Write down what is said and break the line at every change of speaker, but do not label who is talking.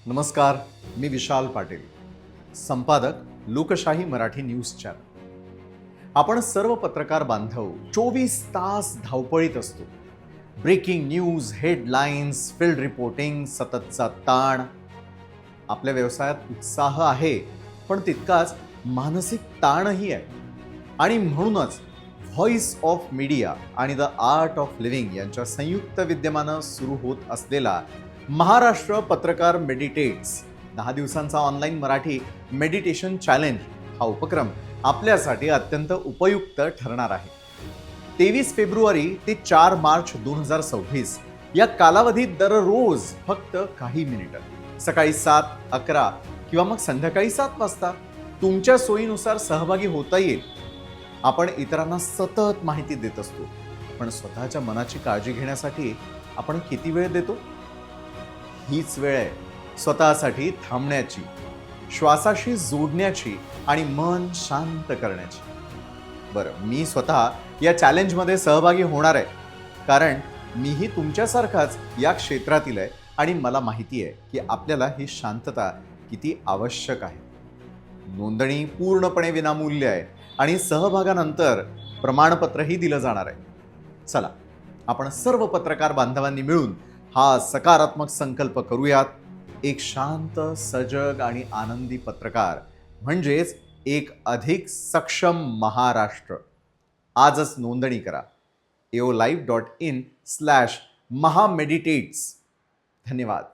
नमस्कार, मी विशाल पाटील, संपादक लोकशाही मराठी न्यूज चॅनल. आपण सर्व पत्रकार बांधव 24 तास धावपळीत असतो. Breaking news, headlines, field reporting, सततचा ताण. आपल्या व्यवसायात उत्साह आहे, पण तितकाच मानसिक ताणही आहे. आणि म्हणूनच व्हॉइस ऑफ मीडिया आणि द आर्ट ऑफ लिव्हिंग यांच्या संयुक्त विद्यमानं सुरू होत असलेला महाराष्ट्र पत्रकार मेडिटेट्स 10 दिवसांचा ऑनलाईन मराठी मेडिटेशन चॅलेंज हा उपक्रम आपल्यासाठी अत्यंत उपयुक्त ठरणार आहे. 23 फेब्रुवारी ते 4 मार्च 2026 या कालावधीत दररोज फक्त काही मिनिटं, सकाळी 7, 11 किंवा मग संध्याकाळी 7 वाजता तुमच्या सोयीनुसार सहभागी होता येईल. आपण इतरांना सतत माहिती देत असतो, पण स्वतःच्या मनाची काळजी घेण्यासाठी आपण किती वेळ देतो? हीच वेळ आहे स्वतःसाठी थांबण्याची, श्वासाशी जोडण्याची आणि मन शांत करण्याची. बरं, मी स्वतः या चॅलेंजमध्ये सहभागी होणार आहे, कारण मीही तुमच्यासारखाच या क्षेत्रातील आहे आणि मला माहिती आहे की आपल्याला ही शांतता किती आवश्यक आहे. नोंदणी पूर्णपणे विनामूल्य आहे आणि सहभागानंतर प्रमाणपत्रही दिलं जाणार आहे. चला, आपण सर्व पत्रकार बांधवांनी मिळून हा सकारात्मक संकल्प करूयात. एक शांत, सजग आणि आनंदी पत्रकार म्हणजेच एक अधिक सक्षम महाराष्ट्र. आजच नोंदणी करा eolive.in/mahameditates. धन्यवाद.